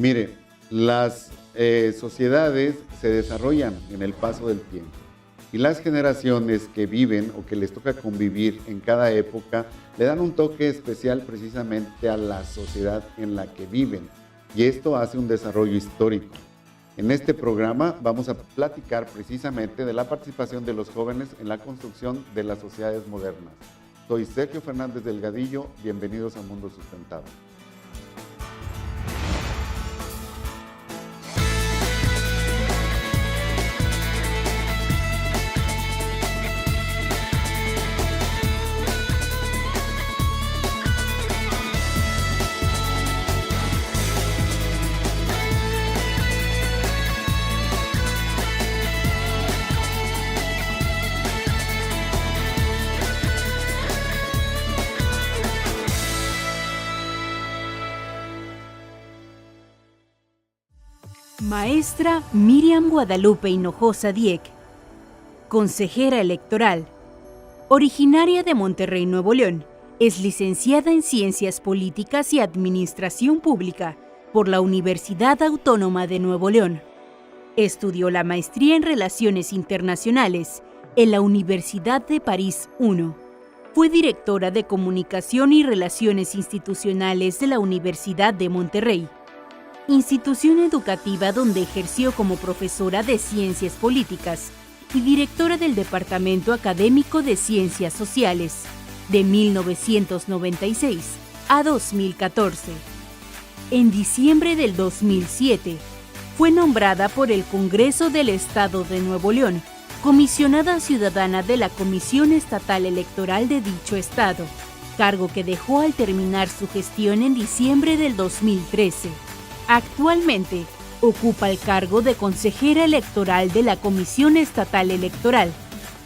Mire, las sociedades se desarrollan en el paso del tiempo y las generaciones que viven o que les toca convivir en cada época le dan un toque especial precisamente a la sociedad en la que viven, y esto hace un desarrollo histórico. En este programa vamos a platicar precisamente de la participación de los jóvenes en la construcción de las sociedades modernas. Soy Sergio Fernández Delgadillo, bienvenidos a Mundo Sustentable. Maestra Miriam Guadalupe Hinojosa Dieck, consejera electoral, originaria de Monterrey, Nuevo León, es licenciada en Ciencias Políticas y Administración Pública por la Universidad Autónoma de Nuevo León. Estudió la maestría en Relaciones Internacionales en la Universidad de París I. Fue directora de Comunicación y Relaciones Institucionales de la Universidad de Monterrey, institución educativa donde ejerció como profesora de Ciencias Políticas y directora del Departamento Académico de Ciencias Sociales, de 1996 a 2014. En diciembre del 2007, fue nombrada por el Congreso del Estado de Nuevo León comisionada ciudadana de la Comisión Estatal Electoral de dicho estado, cargo que dejó al terminar su gestión en diciembre del 2013. Actualmente, ocupa el cargo de consejera electoral de la Comisión Estatal Electoral,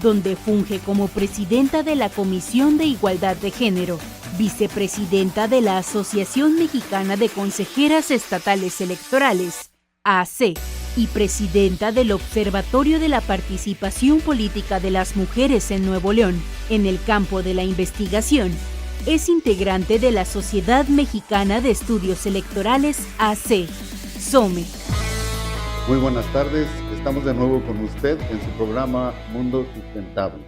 donde funge como presidenta de la Comisión de Igualdad de Género, vicepresidenta de la Asociación Mexicana de Consejeras Estatales Electorales, AC, y presidenta del Observatorio de la Participación Política de las Mujeres en Nuevo León. En el campo de la investigación, es integrante de la Sociedad Mexicana de Estudios Electorales, AC, SOME. Muy buenas tardes, estamos de nuevo con usted en su programa Mundo Sustentable.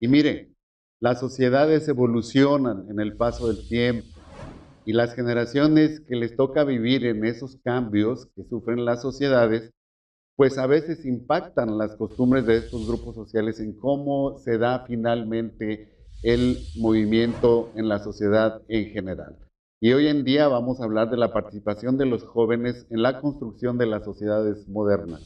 Y mire, las sociedades evolucionan en el paso del tiempo y las generaciones que les toca vivir en esos cambios que sufren las sociedades, pues a veces impactan las costumbres de estos grupos sociales en cómo se da finalmente el movimiento en la sociedad en general. Y hoy en día vamos a hablar de la participación de los jóvenes en la construcción de las sociedades modernas.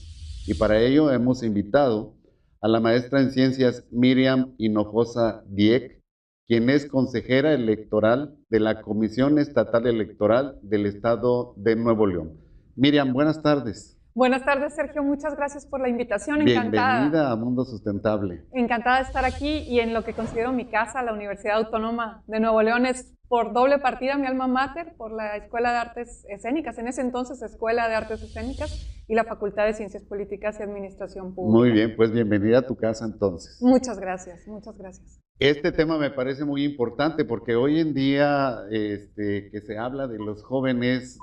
Y para ello hemos invitado a la maestra en ciencias Miriam Hinojosa Dieck, quien es consejera electoral de la Comisión Estatal Electoral del Estado de Nuevo León. Miriam, buenas tardes. Buenas tardes, Sergio. Muchas gracias por la invitación. Encantada. Bienvenida a Mundo Sustentable. Encantada de estar aquí y en lo que considero mi casa, la Universidad Autónoma de Nuevo León. Es por doble partida mi alma mater, por la Escuela de Artes Escénicas, en ese entonces Escuela de Artes Escénicas, y la Facultad de Ciencias Políticas y Administración Pública. Muy bien, pues bienvenida a tu casa entonces. Muchas gracias, muchas gracias. Este tema me parece muy importante porque hoy en día que se habla de los jóvenes,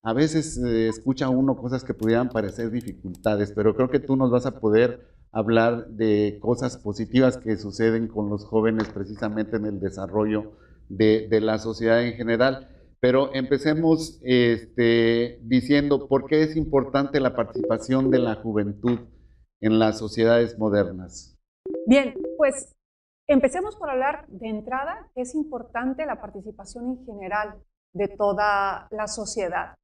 a veces escucha uno cosas que pudieran parecer dificultades, pero creo que tú nos vas a poder hablar de cosas positivas que suceden con los jóvenes precisamente en el desarrollo de la sociedad en general. Pero empecemos diciendo por qué es importante la participación de la juventud en las sociedades modernas. Bien, pues empecemos por hablar de entrada que es importante la participación en general de toda la sociedad.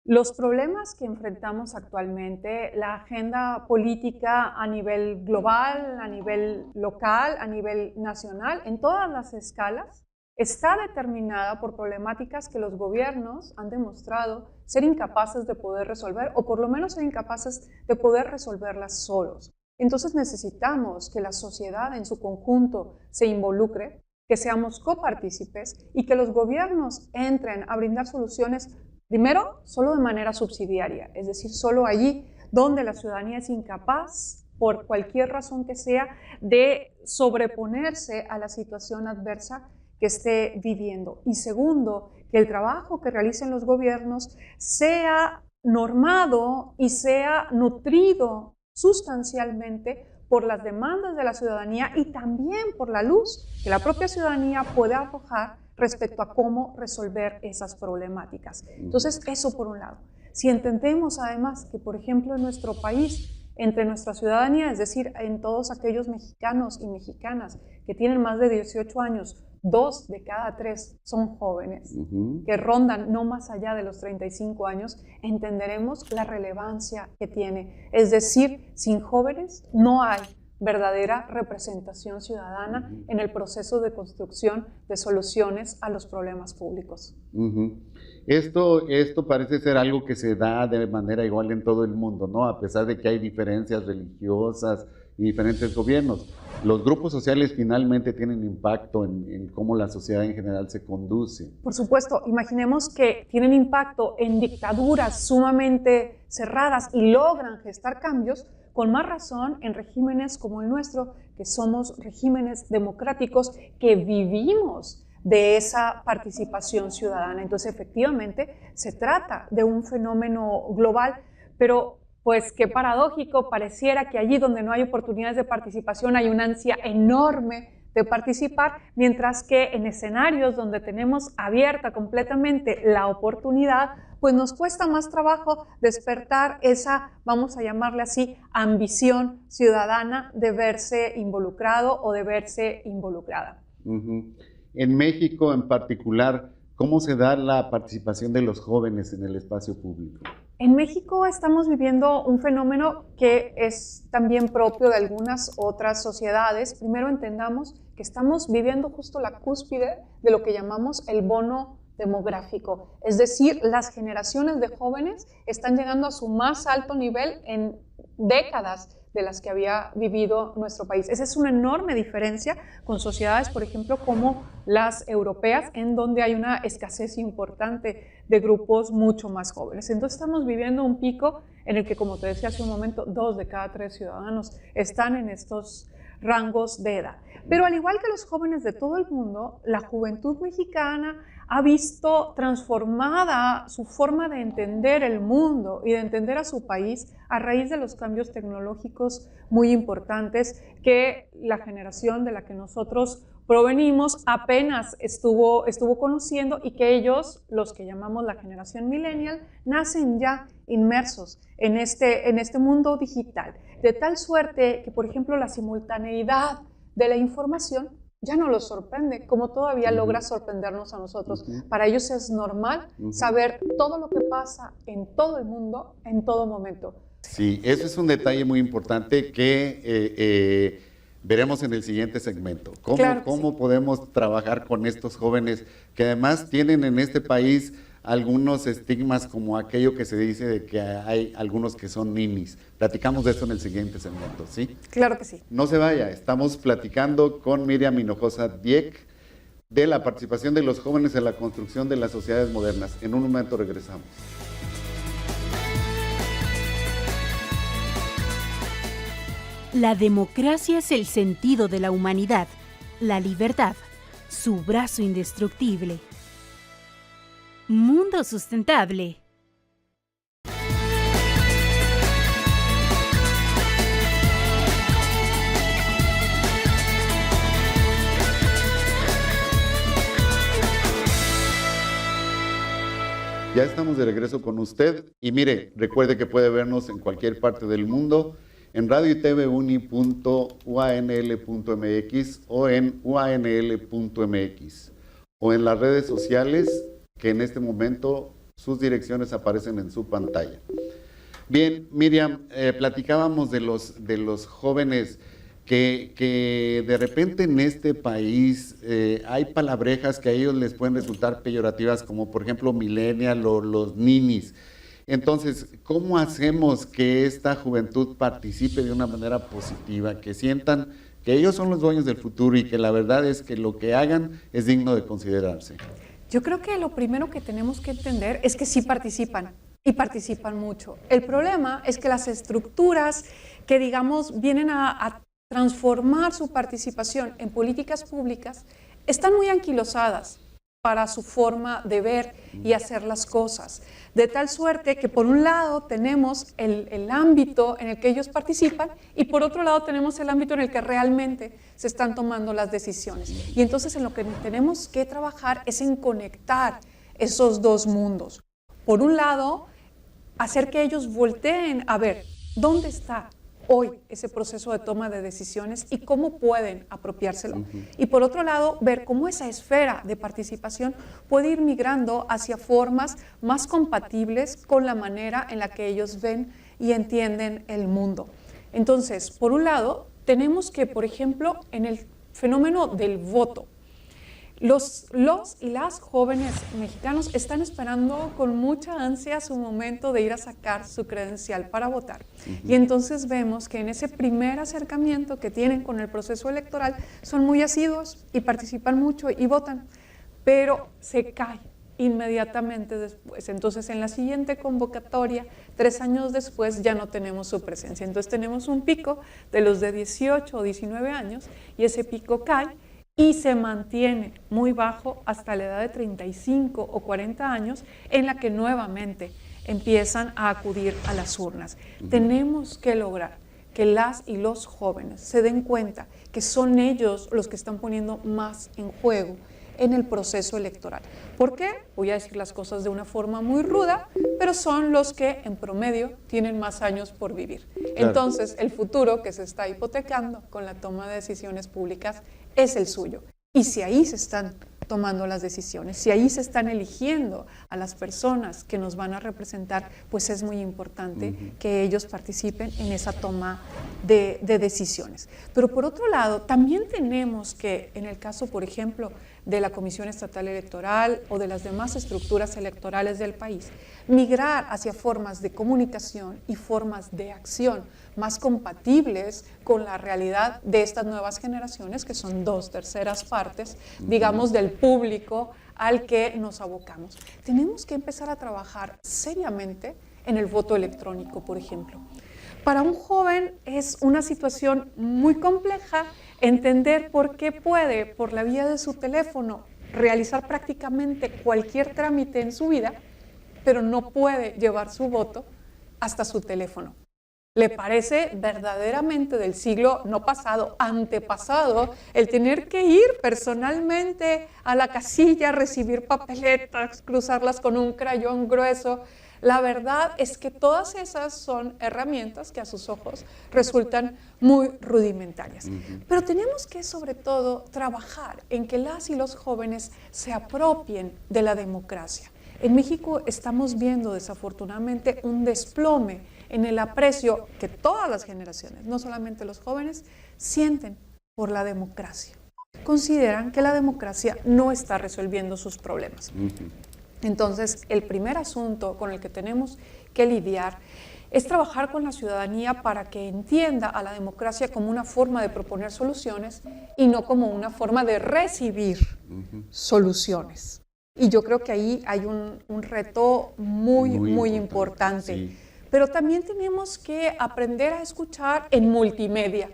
Los problemas que enfrentamos actualmente, la agenda política a nivel global, a nivel local, a nivel nacional, en todas las escalas, está determinada por problemáticas que los gobiernos han demostrado ser incapaces de poder resolver, o por lo menos ser incapaces de poder resolverlas solos. Entonces necesitamos que la sociedad en su conjunto se involucre, que seamos copartícipes y que los gobiernos entren a brindar soluciones. Primero, solo de manera subsidiaria, es decir, solo allí donde la ciudadanía es incapaz, por cualquier razón que sea, de sobreponerse a la situación adversa que esté viviendo. Y segundo, que el trabajo que realicen los gobiernos sea normado y sea nutrido sustancialmente por las demandas de la ciudadanía y también por la luz que la propia ciudadanía puede arrojar respecto a cómo resolver esas problemáticas. Entonces, eso por un lado. Si entendemos además que, por ejemplo, en nuestro país, entre nuestra ciudadanía, es decir, en todos aquellos mexicanos y mexicanas que tienen más de 18 años, 2 de cada 3 son jóvenes, que rondan no más allá de los 35 años, entenderemos la relevancia que tiene. Es decir, sin jóvenes no hay verdadera representación ciudadana en el proceso de construcción de soluciones a los problemas públicos. Esto parece ser algo que se da de manera igual en todo el mundo, ¿no? A pesar de que hay diferencias religiosas y diferentes gobiernos. Los grupos sociales finalmente tienen impacto en cómo la sociedad en general se conduce. Por supuesto, imaginemos que tienen impacto en dictaduras sumamente cerradas y logran gestar cambios, con más razón en regímenes como el nuestro, que somos regímenes democráticos que vivimos de esa participación ciudadana. Entonces, efectivamente, se trata de un fenómeno global, pero pues qué paradójico, pareciera que allí donde no hay oportunidades de participación hay una ansia enorme de participar, mientras que en escenarios donde tenemos abierta completamente la oportunidad, pues nos cuesta más trabajo despertar esa, vamos a llamarle así, ambición ciudadana de verse involucrado o de verse involucrada. En México en particular, ¿cómo se da la participación de los jóvenes en el espacio público? En México estamos viviendo un fenómeno que es también propio de algunas otras sociedades. Primero entendamos que estamos viviendo justo la cúspide de lo que llamamos el bono demográfico. Es decir, las generaciones de jóvenes están llegando a su más alto nivel en décadas de las que había vivido nuestro país. Esa es una enorme diferencia con sociedades, por ejemplo, como las europeas, en donde hay una escasez importante de grupos mucho más jóvenes. Entonces estamos viviendo un pico en el que, como te decía hace un momento, 2 de cada 3 ciudadanos están en estos rangos de edad. Pero al igual que los jóvenes de todo el mundo, la juventud mexicana ha visto transformada su forma de entender el mundo y de entender a su país a raíz de los cambios tecnológicos muy importantes que la generación de la que nosotros provenimos apenas estuvo conociendo, y que ellos, los que llamamos la generación millennial, nacen ya inmersos en este mundo digital, de tal suerte que, por ejemplo, la simultaneidad de la información ya no los sorprende, como todavía logra sorprendernos a nosotros. Para ellos es normal saber todo lo que pasa en todo el mundo, en todo momento. Sí, eso es un detalle muy importante que veremos en el siguiente segmento. ¿Cómo podemos trabajar con estos jóvenes que además tienen en este país algunos estigmas, como aquello que se dice de que hay algunos que son ninis? Platicamos de eso en el siguiente segmento, ¿sí? Claro que sí. No se vaya, estamos platicando con Miriam Hinojosa Dieck de la participación de los jóvenes en la construcción de las sociedades modernas. En un momento regresamos. La democracia es el sentido de la humanidad, la libertad, su brazo indestructible. Mundo sustentable. Ya estamos de regreso con usted y mire, recuerde que puede vernos en cualquier parte del mundo en radioytvuni.uanl.mx o en uanl.mx o en las redes sociales que en este momento sus direcciones aparecen en su pantalla. Bien, Miriam, platicábamos de los jóvenes que de repente en este país hay palabrejas que a ellos les pueden resultar peyorativas, como por ejemplo millennial o los ninis. Entonces, ¿cómo hacemos que esta juventud participe de una manera positiva, que sientan que ellos son los dueños del futuro y que la verdad es que lo que hagan es digno de considerarse? Yo creo que lo primero que tenemos que entender es que sí participan, y participan mucho. El problema es que las estructuras que, digamos, vienen a transformar su participación en políticas públicas están muy anquilosadas para su forma de ver y hacer las cosas. De tal suerte que por un lado tenemos el ámbito en el que ellos participan y por otro lado tenemos el ámbito en el que realmente se están tomando las decisiones. Y entonces en lo que tenemos que trabajar es en conectar esos dos mundos. Por un lado, hacer que ellos volteen a ver dónde está hoy ese proceso de toma de decisiones y cómo pueden apropiárselo. Y por otro lado, ver cómo esa esfera de participación puede ir migrando hacia formas más compatibles con la manera en la que ellos ven y entienden el mundo. Entonces, por un lado, tenemos que, por ejemplo, en el fenómeno del voto, los y las jóvenes mexicanos están esperando con mucha ansia su momento de ir a sacar su credencial para votar. Y entonces vemos que en ese primer acercamiento que tienen con el proceso electoral son muy asiduos y participan mucho y votan, pero se cae inmediatamente después. Entonces en la siguiente convocatoria, 3 años después, ya no tenemos su presencia. Entonces tenemos un pico de los de 18 o 19 años y ese pico cae y se mantiene muy bajo hasta la edad de 35 o 40 años, en la que nuevamente empiezan a acudir a las urnas. Tenemos que lograr que las y los jóvenes se den cuenta que son ellos los que están poniendo más en juego en el proceso electoral. ¿Por qué? Voy a decir las cosas de una forma muy ruda, pero son los que en promedio tienen más años por vivir. Claro. Entonces, el futuro que se está hipotecando con la toma de decisiones públicas es el suyo. Y si ahí se están tomando las decisiones, si ahí se están eligiendo a las personas que nos van a representar, pues es muy importante que ellos participen en esa toma de decisiones. Pero por otro lado, también tenemos que, en el caso, por ejemplo, de la Comisión Estatal Electoral o de las demás estructuras electorales del país, migrar hacia formas de comunicación y formas de acción más compatibles con la realidad de estas nuevas generaciones, que son 2/3 partes, digamos, del público al que nos abocamos. Tenemos que empezar a trabajar seriamente en el voto electrónico, por ejemplo. Para un joven es una situación muy compleja entender por qué puede, por la vía de su teléfono, realizar prácticamente cualquier trámite en su vida, pero no puede llevar su voto hasta su teléfono. ¿Le parece verdaderamente del siglo no pasado, antepasado, el tener que ir personalmente a la casilla, recibir papeletas, cruzarlas con un crayón grueso? La verdad es que todas esas son herramientas que a sus ojos resultan muy rudimentarias. Pero tenemos que, sobre todo, trabajar en que las y los jóvenes se apropien de la democracia. En México estamos viendo, desafortunadamente, un desplome en el aprecio que todas las generaciones, no solamente los jóvenes, sienten por la democracia. Consideran que la democracia no está resolviendo sus problemas. Entonces, el primer asunto con el que tenemos que lidiar es trabajar con la ciudadanía para que entienda a la democracia como una forma de proponer soluciones y no como una forma de recibir soluciones. Y yo creo que ahí hay un reto muy importante. Sí. Pero también tenemos que aprender a escuchar en multimedia,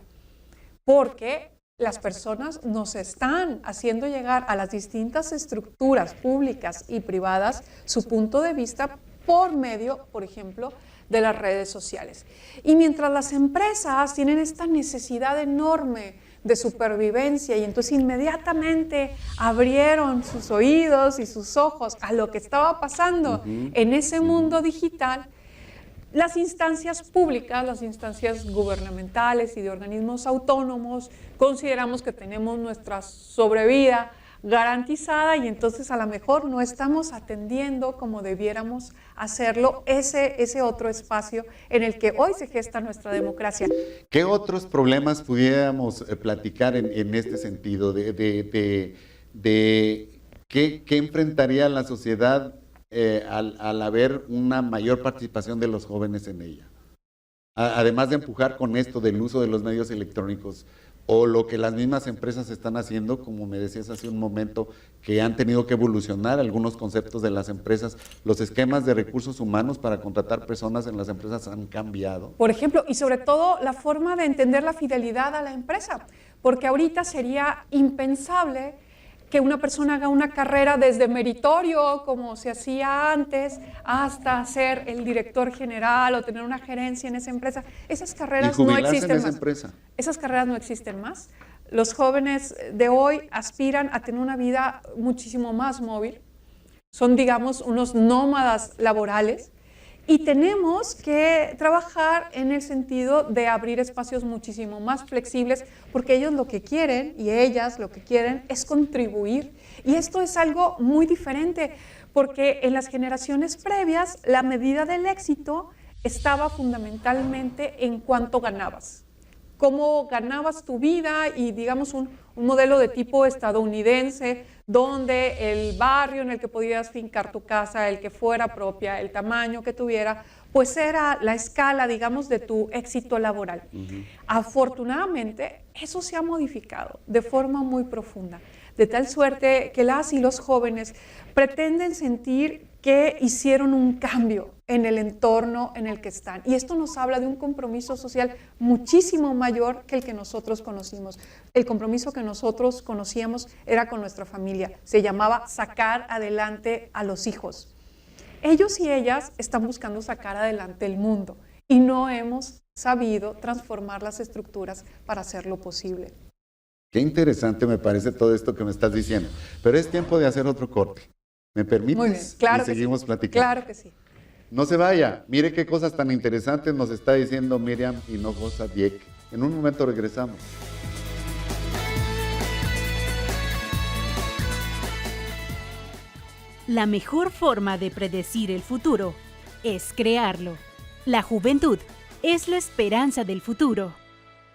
porque las personas nos están haciendo llegar a las distintas estructuras públicas y privadas su punto de vista por medio, por ejemplo, de las redes sociales. Y mientras las empresas tienen esta necesidad enorme de supervivencia y entonces inmediatamente abrieron sus oídos y sus ojos a lo que estaba pasando en ese mundo digital, las instancias públicas, las instancias gubernamentales y de organismos autónomos, consideramos que tenemos nuestra sobrevida garantizada y entonces a lo mejor no estamos atendiendo como debiéramos hacerlo ese otro espacio en el que hoy se gesta nuestra democracia. ¿Qué otros problemas pudiéramos platicar en este sentido? ¿Qué enfrentaría la sociedad al haber una mayor participación de los jóvenes en ella? Además de empujar con esto del uso de los medios electrónicos o lo que las mismas empresas están haciendo, como me decías hace un momento, que han tenido que evolucionar algunos conceptos de las empresas, los esquemas de recursos humanos para contratar personas en las empresas han cambiado. Por ejemplo, y sobre todo la forma de entender la fidelidad a la empresa, porque ahorita sería impensable que una persona haga una carrera desde meritorio, como se hacía antes, hasta ser el director general o tener una gerencia en esa empresa. Esas carreras no existen en esa más. Empresa. Esas carreras no existen más. Los jóvenes de hoy aspiran a tener una vida muchísimo más móvil. Son, digamos, unos nómadas laborales. Y tenemos que trabajar en el sentido de abrir espacios muchísimo más flexibles, porque ellos lo que quieren y ellas lo que quieren es contribuir. Y esto es algo muy diferente, porque en las generaciones previas la medida del éxito estaba fundamentalmente en cuánto ganabas. Cómo ganabas tu vida y, digamos, un modelo de tipo estadounidense, donde el barrio en el que podías fincar tu casa, el que fuera propia, el tamaño que tuviera, pues era la escala, digamos, de tu éxito laboral. Afortunadamente, eso se ha modificado de forma muy profunda, de tal suerte que las y los jóvenes pretenden sentir que hicieron un cambio en el entorno en el que están. Y esto nos habla de un compromiso social muchísimo mayor que el que nosotros conocimos. El compromiso que nosotros conocíamos era con nuestra familia. Se llamaba sacar adelante a los hijos. Ellos y ellas están buscando sacar adelante el mundo y no hemos sabido transformar las estructuras para hacerlo posible. Qué interesante me parece todo esto que me estás diciendo. Pero es tiempo de hacer otro corte. ¿Me permites? Muy bien, claro y que seguimos sí. platicando. Claro que sí. No se vaya. Mire qué cosas tan interesantes nos está diciendo Miriam Hinojosa Dieck. En un momento regresamos. La mejor forma de predecir el futuro es crearlo. La juventud es la esperanza del futuro.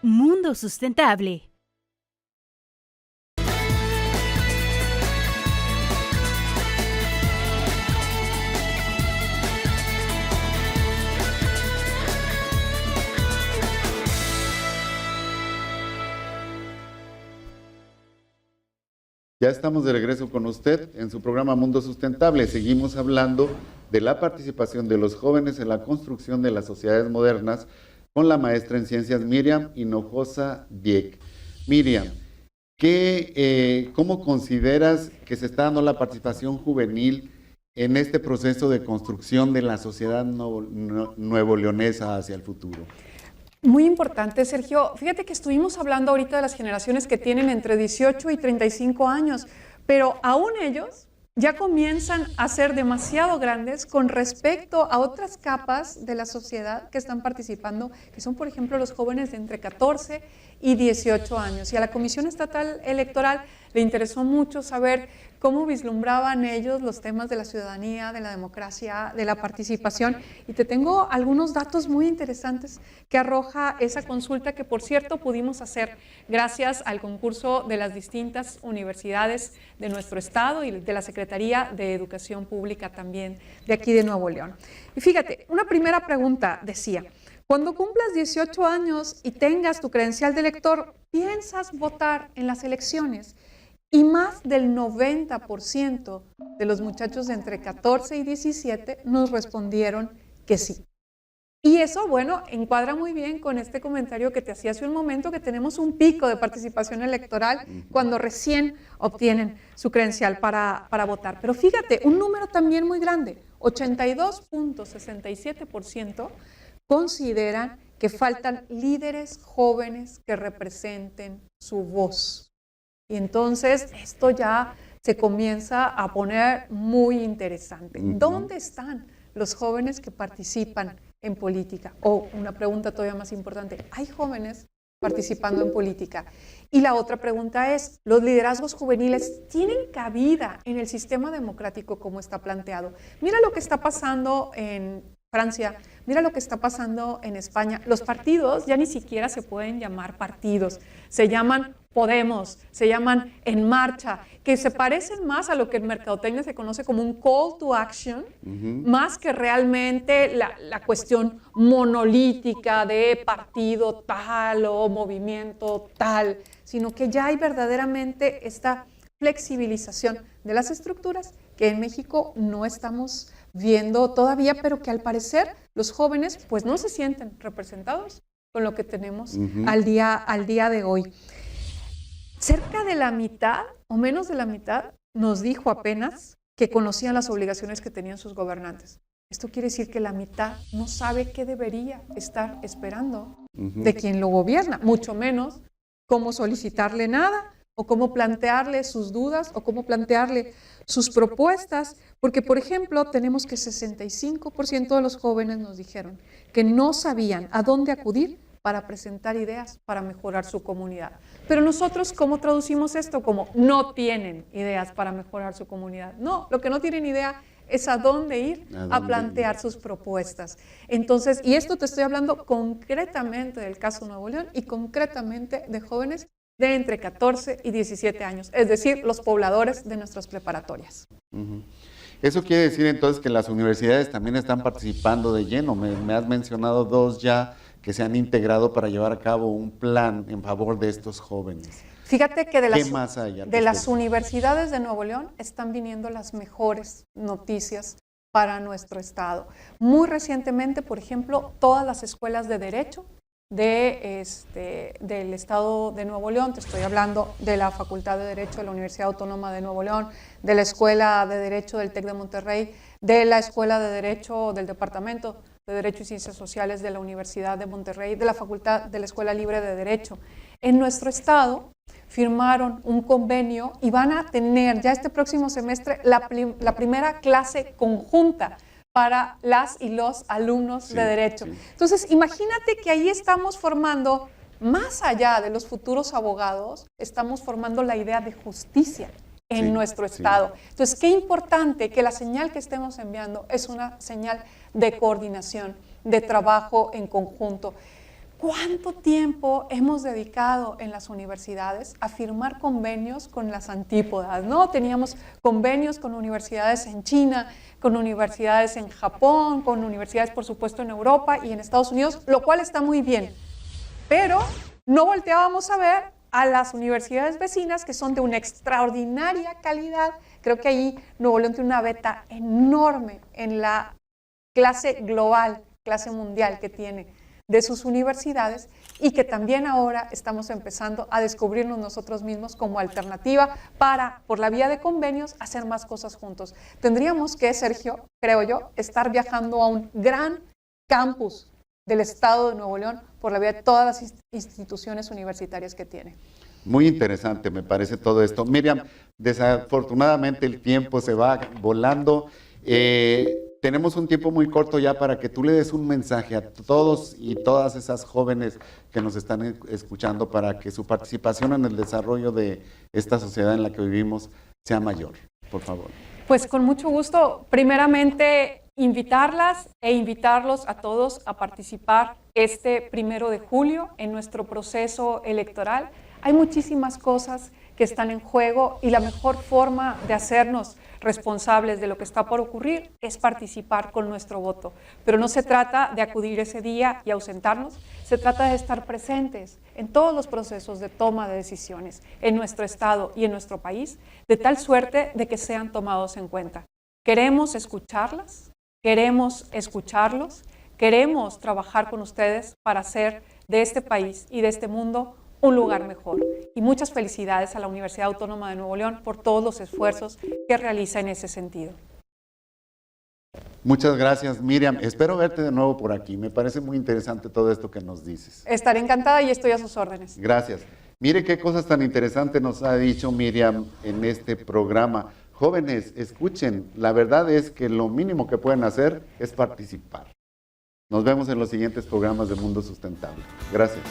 Mundo sustentable. Ya estamos de regreso con usted en su programa Mundo Sustentable. Seguimos hablando de la participación de los jóvenes en la construcción de las sociedades modernas con la maestra en ciencias Miriam Hinojosa Dieck. Miriam, ¿cómo consideras que se está dando la participación juvenil en este proceso de construcción de la sociedad nuevo leonesa hacia el futuro? Muy importante, Sergio. Fíjate que estuvimos hablando ahorita de las generaciones que tienen entre 18 y 35 años, pero aún ellos ya comienzan a ser demasiado grandes con respecto a otras capas de la sociedad que están participando, que son, por ejemplo, los jóvenes de entre 14 y 18 años. Y a la Comisión Estatal Electoral le interesó mucho saber cómo vislumbraban ellos los temas de la ciudadanía, de la democracia, de la participación. Y te tengo algunos datos muy interesantes que arroja esa consulta que, por cierto, pudimos hacer gracias al concurso de las distintas universidades de nuestro estado y de la Secretaría de Educación Pública también de aquí de Nuevo León. Y fíjate, una primera pregunta decía: cuando cumplas 18 años y tengas tu credencial de elector, ¿piensas votar en las elecciones? Y más del 90% de los muchachos de entre 14 y 17 nos respondieron que sí. Y eso, bueno, encuadra muy bien con este comentario que te hacía hace un momento, que tenemos un pico de participación electoral cuando recién obtienen su credencial para votar. Pero fíjate, un número también muy grande, 82.67% consideran que faltan líderes jóvenes que representen su voz. Y entonces esto ya se comienza a poner muy interesante. ¿Dónde están los jóvenes que participan en política? O una pregunta todavía más importante, ¿hay jóvenes participando en política? Y la otra pregunta es, ¿los liderazgos juveniles tienen cabida en el sistema democrático como está planteado? Mira lo que está pasando en Francia, mira lo que está pasando en España. Los partidos ya ni siquiera se pueden llamar partidos, se llaman Podemos, se llaman En Marcha, que se parecen más a lo que en mercadotecnia se conoce como un call to action, más que realmente la cuestión monolítica de partido tal o movimiento tal, sino que ya hay verdaderamente esta flexibilización de las estructuras que en México no estamos viendo todavía, pero que al parecer los jóvenes pues no se sienten representados con lo que tenemos al día de hoy. cerca de la mitad o menos de la mitad nos dijo apenas que conocían las obligaciones que tenían sus gobernantes. Esto quiere decir que la mitad no sabe qué debería estar esperando de quien lo gobierna, mucho menos cómo solicitarle nada o cómo plantearle sus dudas o cómo plantearle sus propuestas, porque por ejemplo tenemos que 65% de los jóvenes nos dijeron que no sabían a dónde acudir para presentar ideas para mejorar su comunidad. Pero nosotros, ¿cómo traducimos esto? Como no tienen ideas para mejorar su comunidad. No, lo que no tienen idea es a dónde ir a plantear sus propuestas. Entonces, y esto te estoy hablando concretamente del caso Nuevo León y concretamente de jóvenes de entre 14 y 17 años, es decir, los pobladores de nuestras preparatorias. Eso quiere decir entonces que las universidades también están participando de lleno. Me has mencionado 2 ya que se han integrado para llevar a cabo un plan en favor de estos jóvenes. Fíjate que de las universidades de Nuevo León están viniendo las mejores noticias para nuestro estado. Muy recientemente, por ejemplo, todas las escuelas de derecho del estado de Nuevo León, te estoy hablando de la Facultad de Derecho de la Universidad Autónoma de Nuevo León, de la Escuela de Derecho del TEC de Monterrey, de la Escuela de Derecho del Departamento de Derecho y Ciencias Sociales de la Universidad de Monterrey, de la Facultad de la Escuela Libre de Derecho. En nuestro estado firmaron un convenio y van a tener ya este próximo semestre la primera clase conjunta para las y los alumnos de Derecho. Entonces, imagínate que ahí estamos formando, más allá de los futuros abogados, estamos formando la idea de justicia en nuestro estado. Entonces, qué importante que la señal que estemos enviando es una señal de coordinación, de trabajo en conjunto. ¿Cuánto tiempo hemos dedicado en las universidades a firmar convenios con las antípodas, ¿no? Teníamos convenios con universidades en China, con universidades en Japón, con universidades, por supuesto, en Europa y en Estados Unidos, lo cual está muy bien. Pero no volteábamos a ver a las universidades vecinas que son de una extraordinaria calidad. Creo que ahí Nuevo León tiene una beta enorme en la clase global, clase mundial que tiene de sus universidades y que también ahora estamos empezando a descubrirnos nosotros mismos como alternativa para, por la vía de convenios, hacer más cosas juntos. Tendríamos que, Sergio, creo yo, estar viajando a un gran campus del estado de Nuevo León por la vía de todas las instituciones universitarias que tiene. Muy interesante me parece todo esto. Miriam, desafortunadamente el tiempo se va volando. Tenemos un tiempo muy corto ya para que tú le des un mensaje a todos y todas esas jóvenes que nos están escuchando para que su participación en el desarrollo de esta sociedad en la que vivimos sea mayor, por favor. Pues con mucho gusto, primeramente invitarlas e invitarlos a todos a participar este 1 de julio en nuestro proceso electoral. Hay muchísimas cosas que están en juego y la mejor forma de hacernos responsables de lo que está por ocurrir es participar con nuestro voto. Pero no se trata de acudir ese día y ausentarnos, se trata de estar presentes en todos los procesos de toma de decisiones en nuestro estado y en nuestro país, de tal suerte de que sean tomados en cuenta. Queremos escucharlas, queremos escucharlos, queremos trabajar con ustedes para hacer de este país y de este mundo un lugar mejor. Y muchas felicidades a la Universidad Autónoma de Nuevo León por todos los esfuerzos que realiza en ese sentido. Muchas gracias, Miriam. Espero verte de nuevo por aquí. Me parece muy interesante todo esto que nos dices. Estaré encantada y estoy a sus órdenes. Gracias. Mire qué cosas tan interesantes nos ha dicho Miriam en este programa. Jóvenes, escuchen, la verdad es que lo mínimo que pueden hacer es participar. Nos vemos en los siguientes programas de Mundo Sustentable. Gracias.